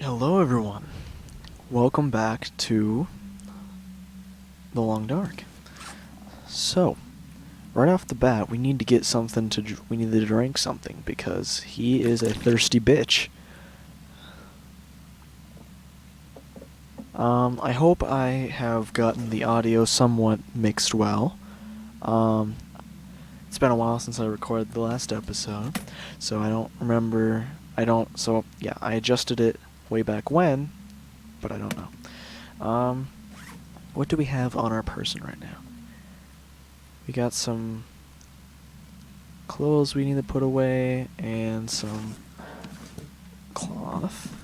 Hello everyone. Welcome back to The Long Dark. So, right off the bat, we need to get something we need to drink something because he is a thirsty bitch. I hope I have gotten the audio somewhat mixed well. It's been a while since I recorded the last episode, so I don't remember. I adjusted it way back when, but I don't know. What do we have on our person right now? We got some clothes we need to put away and some cloth.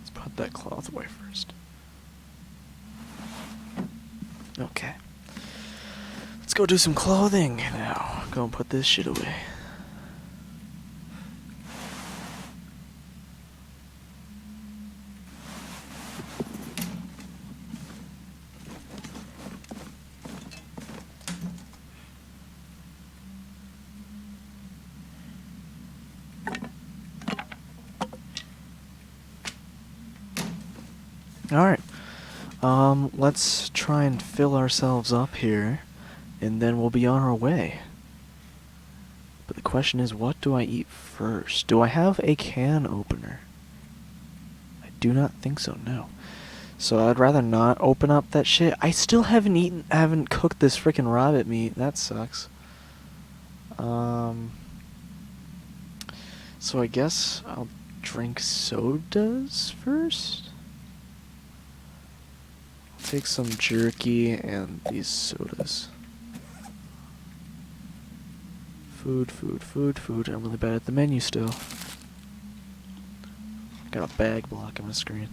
Let's put that cloth away first. Okay. Let's go do some clothing now. Go and put this shit away. Alright. Let's try and fill ourselves up here, and then we'll be on our way. But the question is, what do I eat first? Do I have a can opener? I do not think so, no. So I'd rather not open up that shit. I still haven't cooked this frickin' rabbit meat. That sucks. So I guess I'll drink sodas first? Take some jerky and these sodas. Food. I'm really bad at the menu still. Got a bag blocking my screen.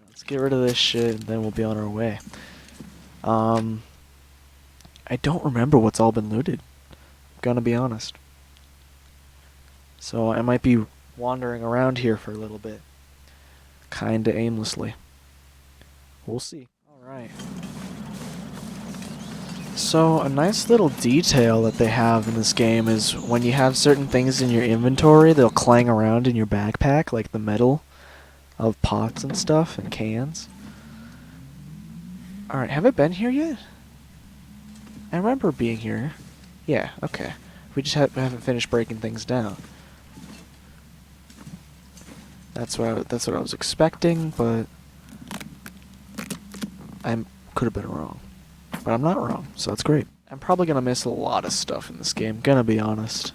Let's get rid of this shit and then we'll be on our way. I don't remember what's all been looted. I'm gonna be honest. So I might be wandering around here for a little bit. Kinda aimlessly. We'll see. Alright. So, a nice little detail that they have in this game is when you have certain things in your inventory, they'll clang around in your backpack, like the metal of pots and stuff and cans. Alright, have I been here yet? I remember being here. Yeah, okay. We just haven't finished breaking things down. That's what I was expecting, but I could have been wrong. But I'm not wrong, so that's great. I'm probably gonna miss a lot of stuff in this game, gonna be honest.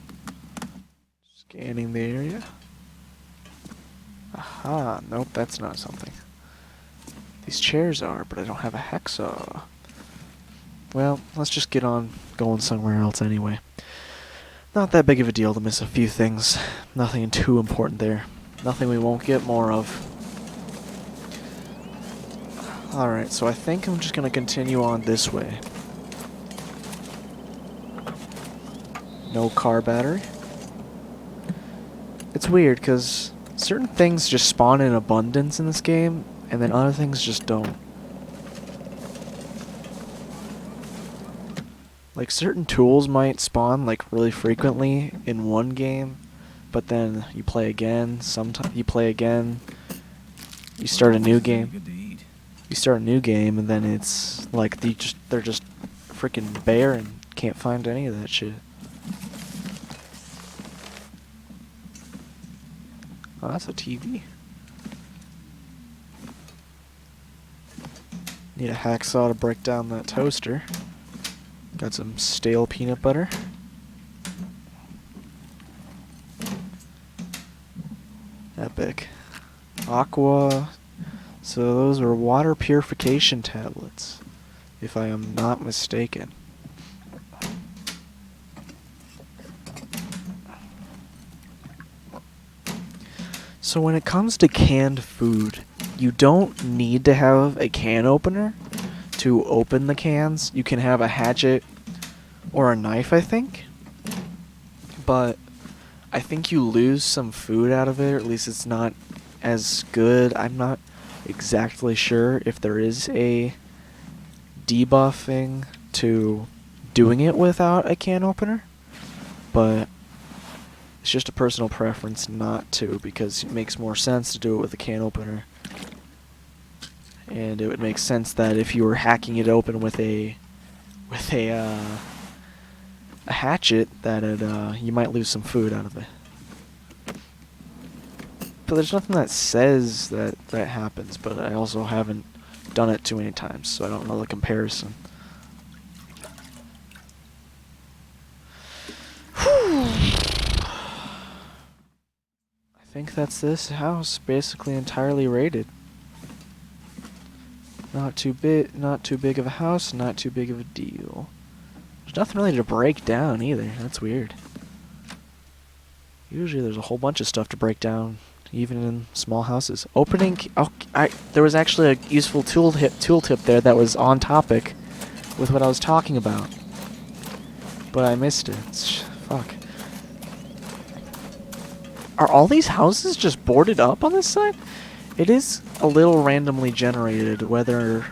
Scanning the area. Aha, nope, that's not something. These chairs are, but I don't have a hacksaw. Well, let's just get on going somewhere else anyway. Not that big of a deal to miss a few things. Nothing too important there. Nothing we won't get more of. Alright, so I think I'm just gonna continue on this way. No car battery. It's weird, because certain things just spawn in abundance in this game, and then other things just don't. Like, certain tools might spawn, like, really frequently in one game, but then you play again, sometimes you play again, you start a new game. You start a new game, and then it's like they're just freaking bare and can't find any of that shit. Oh, that's a TV. Need a hacksaw to break down that toaster. Got some stale peanut butter. Epic. Aqua. So those are water purification tablets, if I am not mistaken. So when it comes to canned food, you don't need to have a can opener to open the cans. You can have a hatchet or a knife, I think. But I think you lose some food out of it, or at least it's not as good. I'm not exactly sure if there is a debuffing to doing it without a can opener, but It's just a personal preference not to, because it makes more sense to do it with a can opener. And it would make sense that if you were hacking it open with a hatchet, that you might lose some food out of it. But there's nothing that says that that happens, but I also haven't done it too many times, so I don't know the comparison. I think that's this house basically entirely rated. Not too big of a house, not too big of a deal. There's nothing really to break down either. That's weird. Usually there's a whole bunch of stuff to break down, even in small houses. Opening... there was actually a useful tooltip there that was on topic with what I was talking about. But I missed it. Fuck. Are all these houses just boarded up on this side? It is a little randomly generated whether...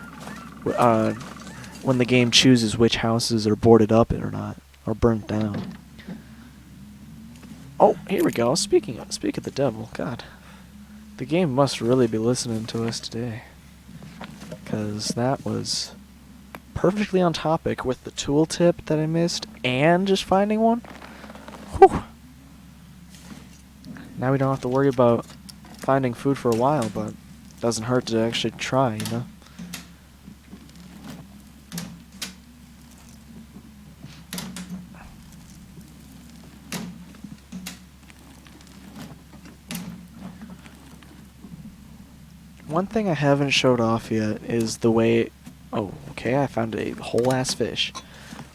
when the game chooses which houses are boarded up or not, or burnt down. Oh, here we go. Speak of the devil, God. The game must really be listening to us today. Because that was perfectly on topic with the tooltip that I missed and just finding one. Whew. Now we don't have to worry about finding food for a while, but it doesn't hurt to actually try, you know? One thing I haven't showed off yet is the way... Oh, okay, I found a whole-ass fish.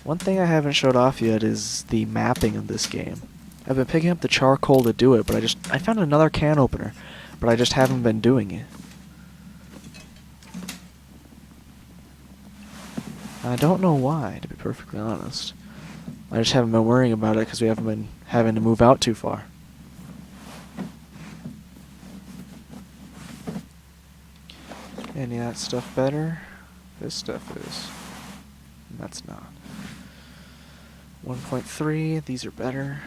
One thing I haven't showed off yet is the mapping of this game. I've been picking up the charcoal to do it, but I found another can opener, but I just haven't been doing it. I don't know why, to be perfectly honest. I just haven't been worrying about it because we haven't been having to move out too far. Any of that stuff better? This stuff is. And that's not. 1.3, these are better.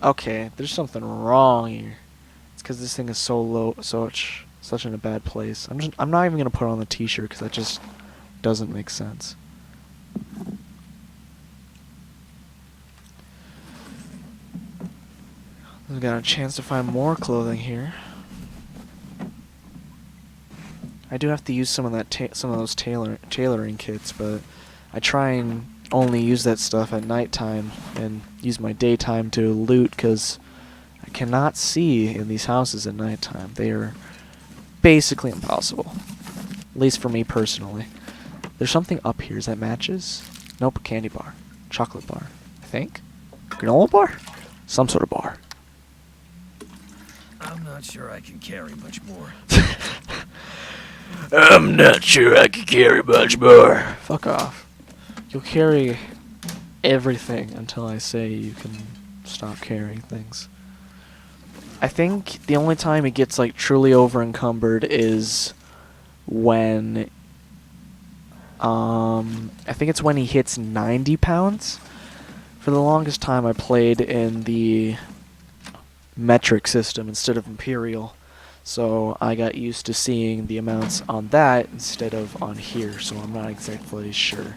Okay, there's something wrong here. It's because this thing is so low, such in a bad place. I'm not even gonna put on the T-shirt because that just doesn't make sense. I've got a chance to find more clothing here. I do have to use some of those tailoring kits, but I try and only use that stuff at nighttime and use my daytime to loot because I cannot see in these houses at nighttime. They are basically impossible, at least for me personally. There's something up here. Is that matches? Nope, candy bar, chocolate bar, I think. Granola bar, some sort of bar. I'm not sure I can carry much more. I'm not sure I can carry much more. Fuck off. You'll carry everything until I say you can stop carrying things. I think the only time it gets like truly over encumbered is when I think it's when he hits 90 pounds. For the longest time I played in the metric system instead of imperial. So I got used to seeing the amounts on that instead of on here, so I'm not exactly sure.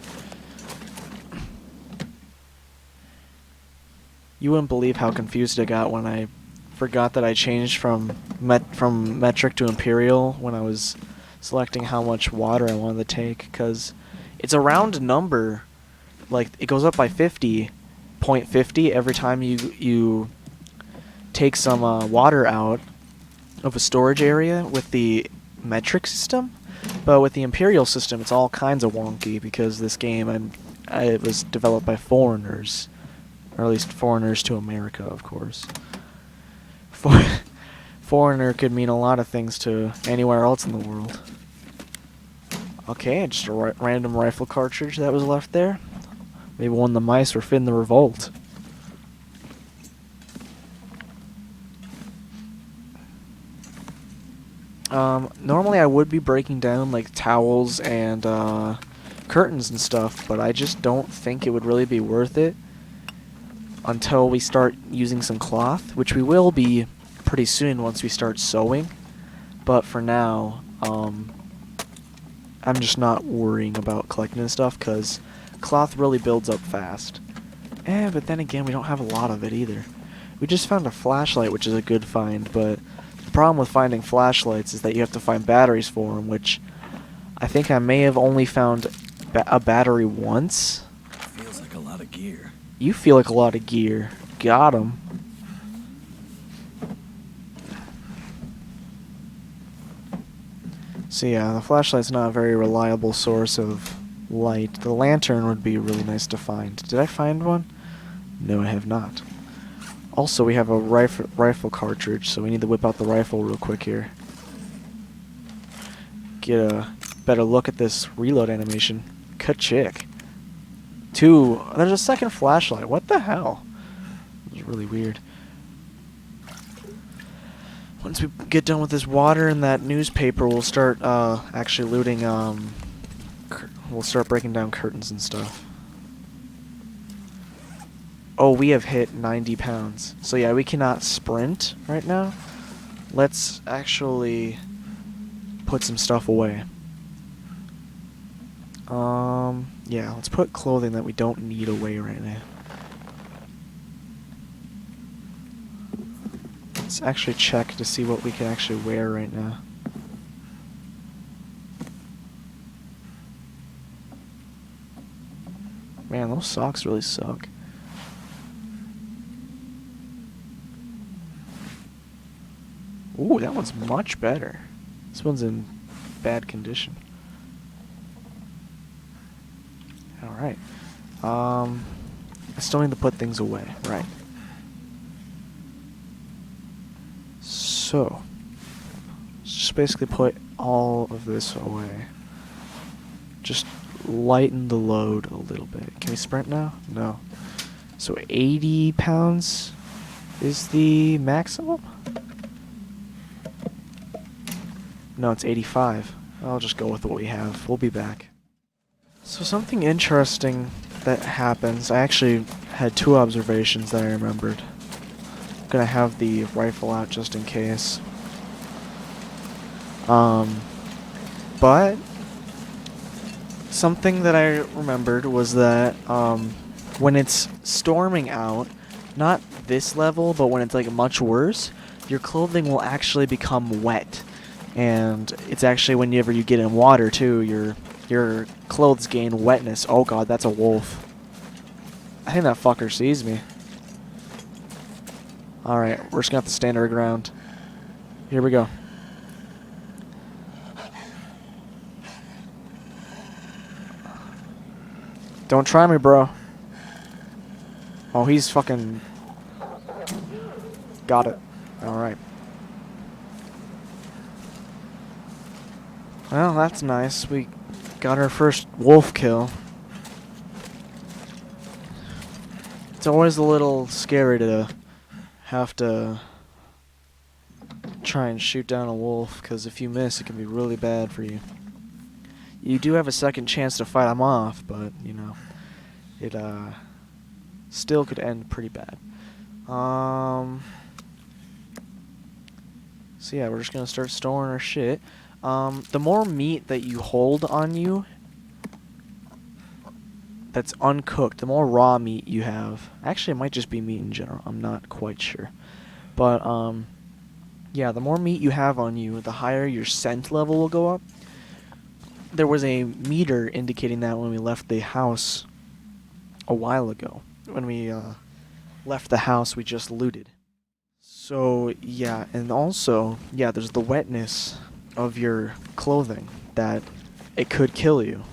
You wouldn't believe how confused I got when I forgot that I changed from metric to imperial when I was selecting how much water I wanted to take, because it's a round number. Like, it goes up by 0.50 every time you take some water out of a storage area with the metric system, but with the imperial system it's all kinds of wonky because this game it was developed by foreigners, or at least foreigners to America, of course. Foreigner could mean a lot of things to anywhere else in the world. Okay, just a random rifle cartridge that was left there. Maybe one of the mice were fin the revolt. Normally I would be breaking down like towels and curtains and stuff, but I just don't think it would really be worth it until we start using some cloth, which we will be pretty soon once we start sewing. But for now, I'm just not worrying about collecting this stuff because cloth really builds up fast. But then again, we don't have a lot of it either. We just found a flashlight, which is a good find, but the problem with finding flashlights is that you have to find batteries for them, which I think I may have only found a battery once. Feels like a lot of gear. You feel like a lot of gear. Got 'em. So yeah, the flashlight's not a very reliable source of light. The lantern would be really nice to find. Did I find one? No, I have not. Also, we have a rifle cartridge, so we need to whip out the rifle real quick here. Get a better look at this reload animation. Ka-chick. There's a second flashlight. What the hell? It was really weird. Once we get done with this water and that newspaper, we'll start actually looting. We'll start breaking down curtains and stuff. Oh, we have hit 90 pounds. So yeah, we cannot sprint right now. Let's actually put some stuff away. Yeah, let's put clothing that we don't need away right now. Let's actually check to see what we can actually wear right now. Man, those socks really suck. Ooh, that one's much better. This one's in bad condition. Alright. I still need to put things away. Right. So, let's just basically put all of this away. Just lighten the load a little bit. Can we sprint now? No. So 80 pounds is the maximum? No, it's 85. I'll just go with what we have. We'll be back. So something interesting that happens, I actually had two observations that I remembered. I'm gonna have the rifle out just in case. But something that I remembered was that when it's storming out, not this level, but when it's like much worse, your clothing will actually become wet. And it's actually whenever you get in water too, your clothes gain wetness. Oh god, that's a wolf. I think that fucker sees me. Alright, we're just gonna have to stand our ground. Here we go. Don't try me, bro. Oh, he's fucking... Got it. Alright. Well, that's nice. We got our first wolf kill. It's always a little scary to have to try and shoot down a wolf, because if you miss, it can be really bad for you. You do have a second chance to fight him off, but, you know, it still could end pretty bad. So yeah, we're just gonna start storing our shit. The more meat that you hold on you that's uncooked, the more raw meat you have. Actually, it might just be meat in general. I'm not quite sure. But, yeah, the more meat you have on you, the higher your scent level will go up. There was a meter indicating that when we left the house a while ago. When we left the house we just looted. So, yeah, and also, yeah, there's the wetness of your clothing that it could kill you.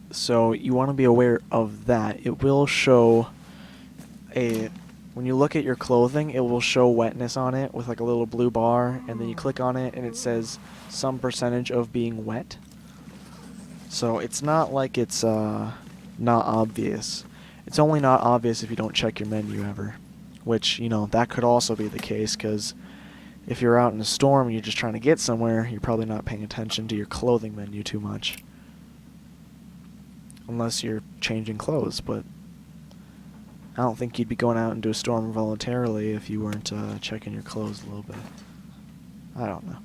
So you want to be aware of that. It will show when you look at your clothing, it will show wetness on it with like a little blue bar, and then you click on it and it says some percentage of being wet. So it's not like it's not obvious. It's only not obvious if you don't check your menu ever. Which, you know, that could also be the case, because if you're out in a storm and you're just trying to get somewhere, you're probably not paying attention to your clothing menu too much. Unless you're changing clothes, but I don't think you'd be going out into a storm voluntarily if you weren't checking your clothes a little bit. I don't know.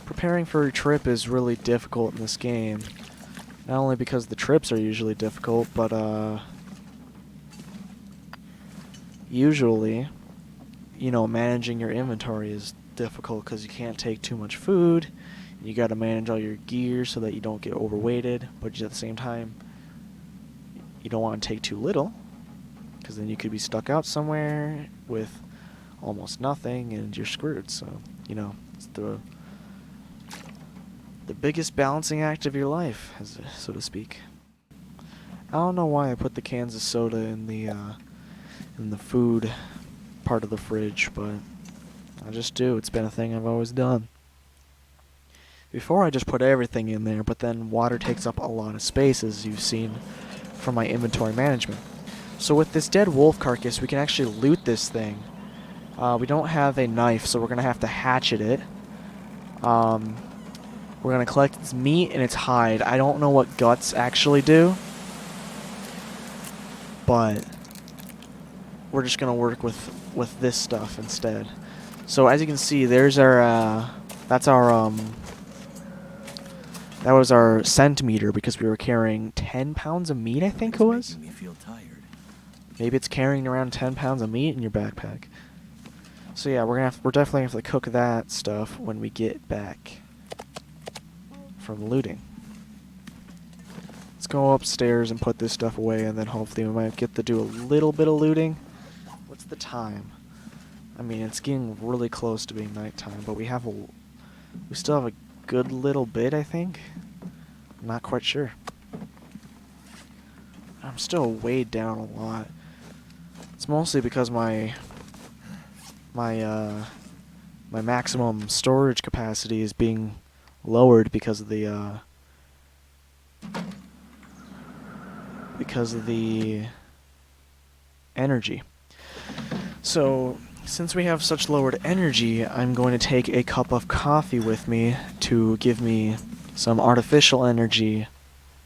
Preparing for a trip is really difficult in this game. Not only because the trips are usually difficult, but usually, you know, managing your inventory is difficult because you can't take too much food. You got to manage all your gear so that you don't get overweighted, but at the same time, you don't want to take too little because then you could be stuck out somewhere with almost nothing and you're screwed. So, you know, it's the biggest balancing act of your life, so to speak. I don't know why I put the cans of soda in the food part of the fridge, but I just do. It's been a thing I've always done. Before I just put everything in there, but then water takes up a lot of space, as you've seen from my inventory management. So with this dead wolf carcass, we can actually loot this thing. We don't have a knife, so we're going to have to hatchet it. We're going to collect its meat and its hide. I don't know what guts actually do, but we're just going to work with this stuff instead. So as you can see, there's our, that was our centimeter because we were carrying 10 pounds of meat, I think it was. Making me feel tired. Maybe it's carrying around 10 pounds of meat in your backpack. So yeah, we're definitely gonna have to cook that stuff when we get back from looting. Let's go upstairs and put this stuff away, and then hopefully we might get to do a little bit of looting. What's the time? I mean, it's getting really close to being nighttime, but we still have a good little bit, I think. I'm not quite sure. I'm still weighed down a lot. It's mostly because my maximum storage capacity is being lowered because of the energy. So since we have such lowered energy, I'm going to take a cup of coffee with me to give me some artificial energy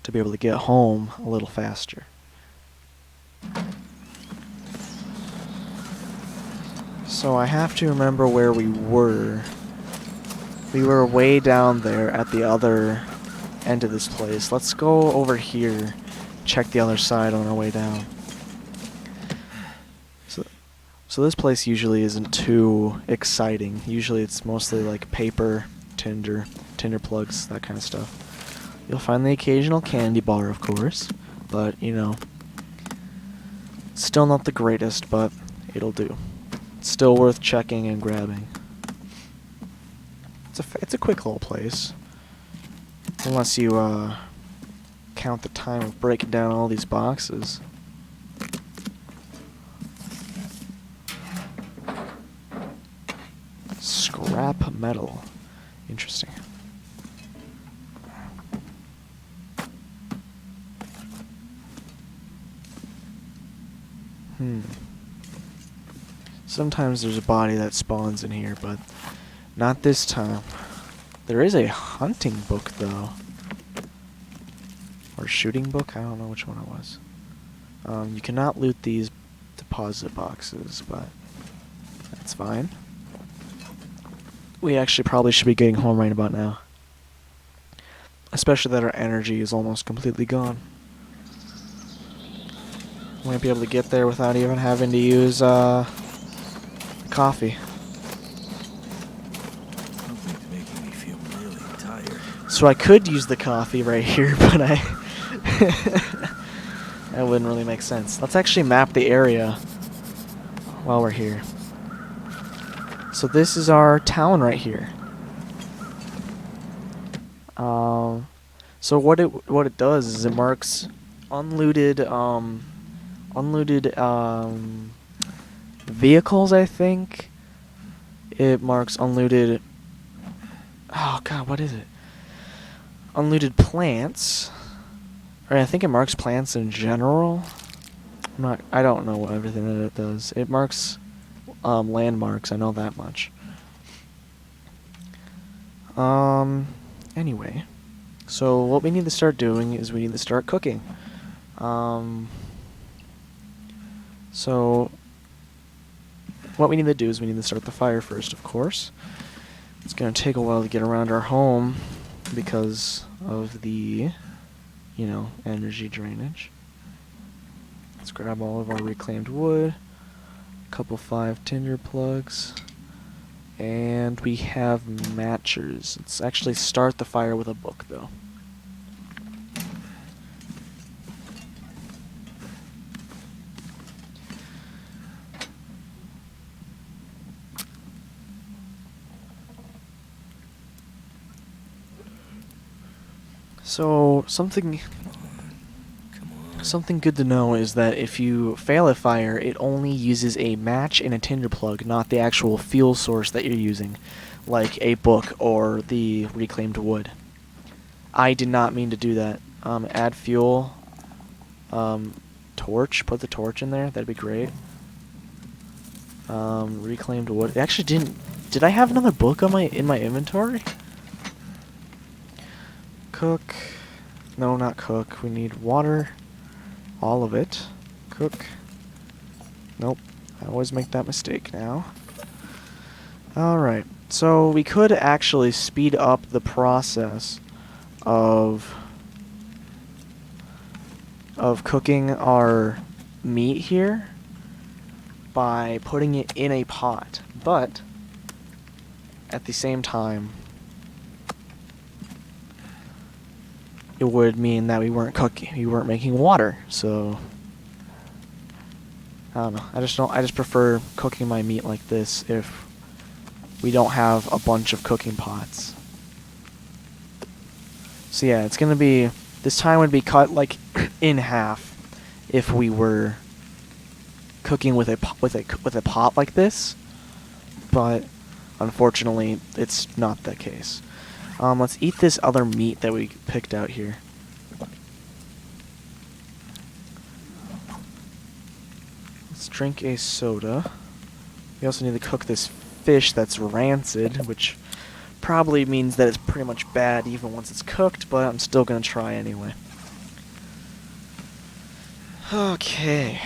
to be able to get home a little faster. So I have to remember where we were. We were way down there at the other end of this place. Let's go over here, check the other side on our way down. So this place usually isn't too exciting. Usually it's mostly like paper, tinder plugs, that kind of stuff. You'll find the occasional candy bar, of course, but, you know, still not the greatest, but it'll do. It's still worth checking and grabbing. It's a quick little place. Unless you count the time of breaking down all these boxes. Scrap metal. Interesting. Sometimes there's a body that spawns in here, but not this time. There is a hunting book, though. Or shooting book? I don't know which one it was. You cannot loot these deposit boxes, but that's fine. We actually probably should be getting home right about now. Especially that our energy is almost completely gone. We might be able to get there without even having to use coffee. Something's making me feel really tired. So I could use the coffee right here, but that wouldn't really make sense. Let's actually map the area while we're here. So this is our town right here. So what it does is it marks unlooted vehicles, I think. It marks unlooted. Oh God, what is it? Unlooted plants. Or I think it marks plants in general. I don't know everything that it does. It marks landmarks, I know that much. Anyway, so what we need to start doing is we need to start cooking. So, what we need to do is we need to start the fire first, of course. It's going to take a while to get around our home because of the, energy drainage. Let's grab all of our reclaimed wood, a couple 5 tinder plugs, and we have matchers. Let's actually start the fire with a book, though. So, something good to know is that if you fail a fire, it only uses a match and a tinder plug, not the actual fuel source that you're using, like a book or the reclaimed wood. I did not mean to do that. Add fuel, torch, put the torch in there, that'd be great. Reclaimed wood. It actually did I have another book on in my inventory? Cook. No, not cook. We need water. All of it. Cook. Nope. I always make that mistake now. Alright. So we could actually speed up the process of cooking our meat here by putting it in a pot. But at the same time, it would mean that we weren't cooking, we weren't making water. So I don't know. I just prefer cooking my meat like this if we don't have a bunch of cooking pots. So yeah, it's gonna be, this time would be cut like in half if we were cooking with a pot like this, but unfortunately it's not the case. Let's eat this other meat that we picked out here. Let's drink a soda. We also need to cook this fish that's rancid, which probably means that it's pretty much bad even once it's cooked, but I'm still gonna try anyway. Okay.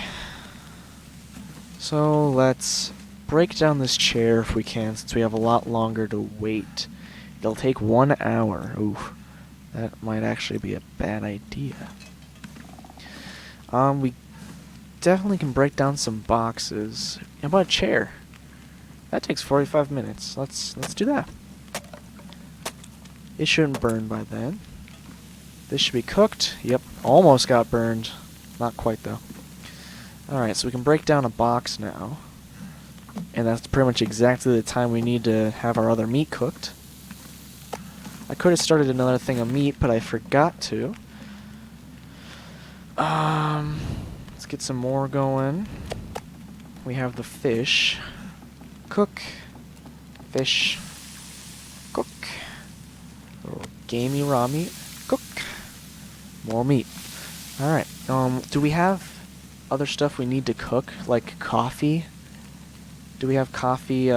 So let's break down this chair if we can, since we have a lot longer to wait. It'll take 1 hour. Oof. That might actually be a bad idea. We definitely can break down some boxes. How about a chair? That takes 45 minutes. Let's do that. It shouldn't burn by then. This should be cooked. Yep, almost got burned. Not quite though. Alright, so we can break down a box now. And that's pretty much exactly the time we need to have our other meat cooked. I could have started another thing of meat, but I forgot to. Let's get some more going. We have the fish. Cook. Fish. Cook. Little gamey raw meat. Cook. More meat. Alright. Do we have other stuff we need to cook? Like coffee? Do we have coffee,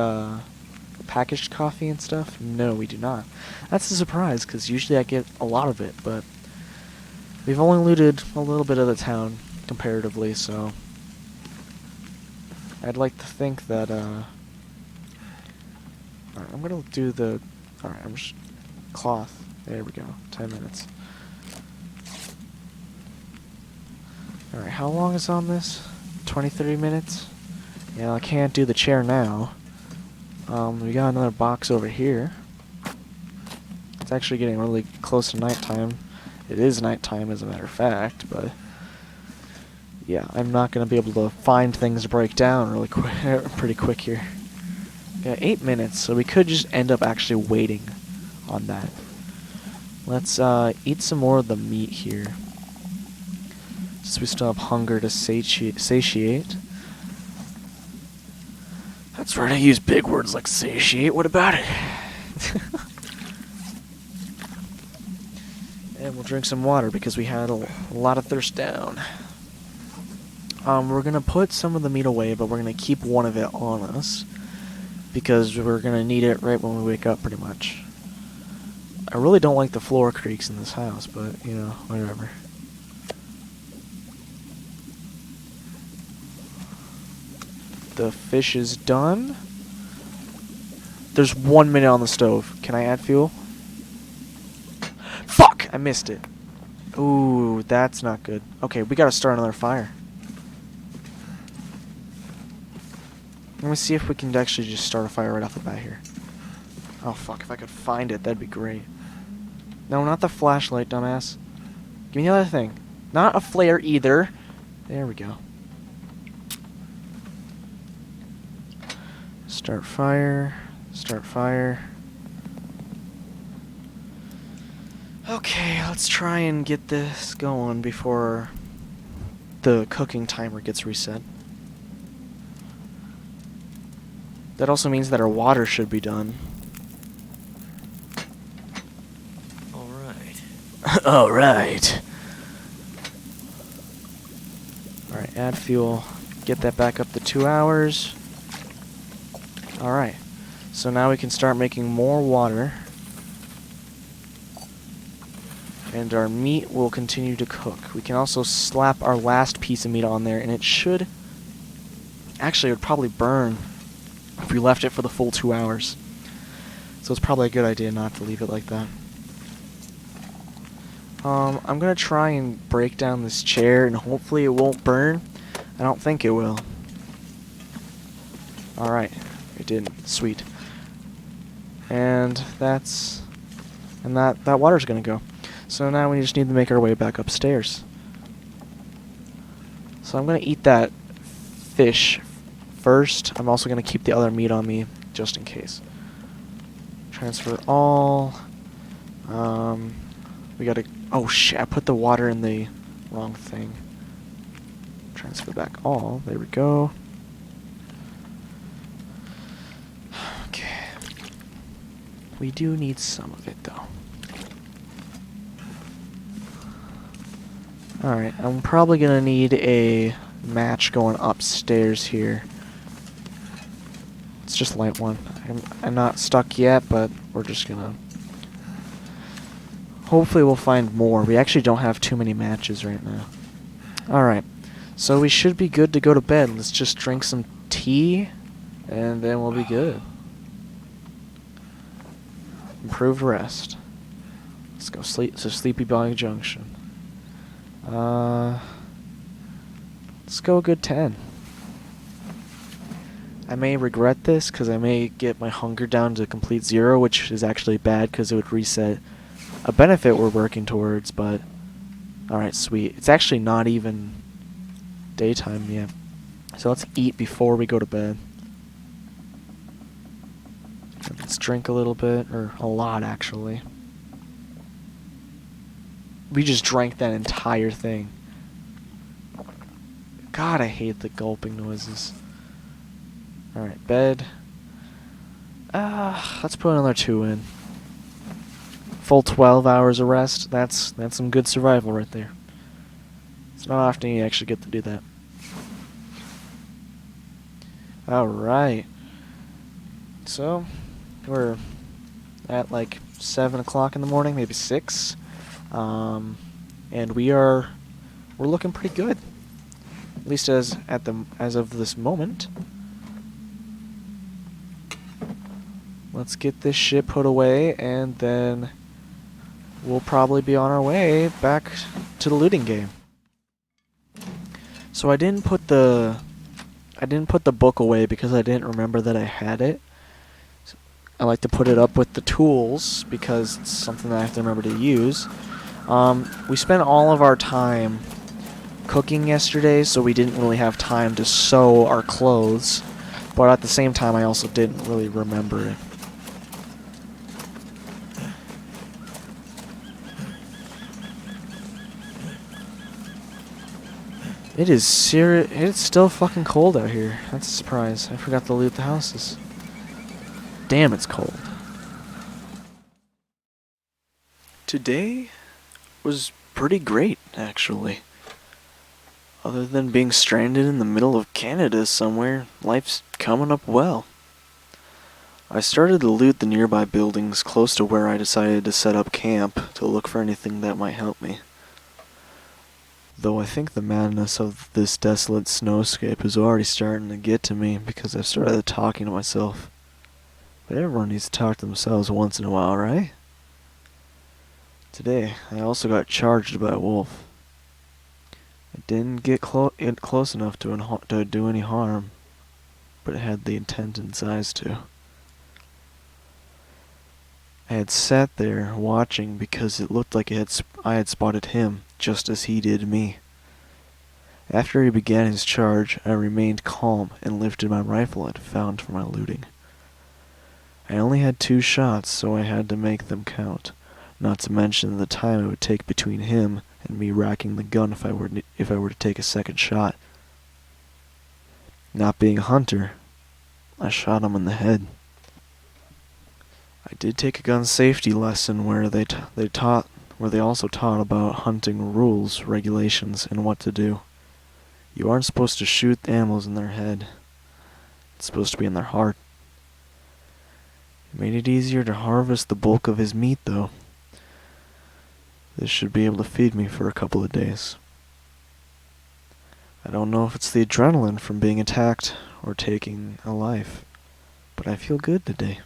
packaged coffee and stuff? No, we do not. That's a surprise, because usually I get a lot of it, but we've only looted a little bit of the town, comparatively, so I'd like to think that, alright, I'm gonna do the, alright, I'm just, cloth, there we go, 10 minutes. Alright, how long is on this? 20-30 minutes? Yeah, I can't do the chair now. We got another box over here. It's actually getting really close to nighttime. It is nighttime, as a matter of fact, but yeah, I'm not gonna be able to find things to break down really pretty quick here. Yeah, 8 minutes, so we could just end up actually waiting on that. Let's eat some more of the meat here, since we still have hunger to satiate. That's right, I use big words like satiate. What about it? And we'll drink some water because we had a lot of thirst down. We're gonna put some of the meat away, but we're gonna keep one of it on us because we're gonna need it right when we wake up, pretty much. I really don't like the floor creaks in this house, but, you know, whatever. The fish is done. There's 1 minute on the stove. Can I add fuel? Fuck! I missed it. Ooh, that's not good. Okay, we gotta start another fire. Let me see if we can actually just start a fire right off the bat here. Oh fuck, if I could find it, that'd be great. No, not the flashlight, dumbass. Give me the other thing. Not a flare either. There we go. Start fire. Start fire. Okay, let's try and get this going before the cooking timer gets reset. That also means that our water should be done. All right. Alright. Alright, add fuel. Get that back up to 2 hours. Alright. So now we can start making more water. And our meat will continue to cook. We can also slap our last piece of meat on there, and it should... Actually, it would probably burn if we left it for the full 2 hours. So it's probably a good idea not to leave it like that. I'm gonna try and break down this chair, and hopefully it won't burn. I don't think it will. Alright, it didn't. Sweet. And that's... And that water's gonna go. So now we just need to make our way back upstairs. So I'm gonna eat that fish first. I'm also gonna keep the other meat on me, just in case. Transfer all. We gotta... Oh shit, I put the water in the wrong thing. Transfer back all. There we go. Okay. We do need some of it, though. Alright, I'm probably gonna need a match going upstairs here. It's just light one. I'm not stuck yet, but we're just gonna... Hopefully we'll find more. We actually don't have too many matches right now. Alright, so we should be good to go to bed. Let's just drink some tea, and then we'll be good. Improved rest. Let's go sleep to Sleepy Valley Junction. Let's go a good 10. I may regret this because I may get my hunger down to complete 0, which is actually bad because it would reset a benefit we're working towards, but alright, sweet. It's actually not even daytime yet. So let's eat before we go to bed. And let's drink a little bit, or a lot actually. We just drank that entire thing. God, I hate the gulping noises. Alright, bed. Let's put another 2 in. Full 12 hours of rest. That's some good survival right there. It's not often you actually get to do that. Alright. So, we're at like 7 o'clock in the morning, maybe 6. And we're looking pretty good. At least as of this moment. Let's get this shit put away, and then we'll probably be on our way back to the looting game. So I didn't put the book away because I didn't remember that I had it. I like to put it up with the tools because it's something that I have to remember to use. We spent all of our time cooking yesterday, so we didn't really have time to sew our clothes. But at the same time, I also didn't really remember it. It's still fucking cold out here. That's a surprise. I forgot to loot the houses. Damn, it's cold. Today was pretty great, actually. Other than being stranded in the middle of Canada somewhere, life's coming up well. I started to loot the nearby buildings close to where I decided to set up camp to look for anything that might help me. Though I think the madness of this desolate snowscape is already starting to get to me because I've started talking to myself. But everyone needs to talk to themselves once in a while, right? Today, I also got charged by a wolf. I didn't get close enough to do any harm, but it had the intent in its eyes to. I had sat there watching because it looked like I had spotted him just as he did me. After he began his charge, I remained calm and lifted my rifle I'd found for my looting. I only had 2 shots, so I had to make them count, not to mention the time it would take between him and me racking the gun if I were to take a second shot. Not being a hunter, I shot him in the head. I did take a gun safety lesson where they also taught about hunting rules, regulations, and what to do. You aren't supposed to shoot animals in their head. It's supposed to be in their heart. It made it easier to harvest the bulk of his meat, though. This should be able to feed me for a couple of days. I don't know if it's the adrenaline from being attacked or taking a life, but I feel good today.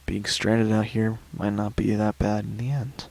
Being stranded out here might not be that bad in the end.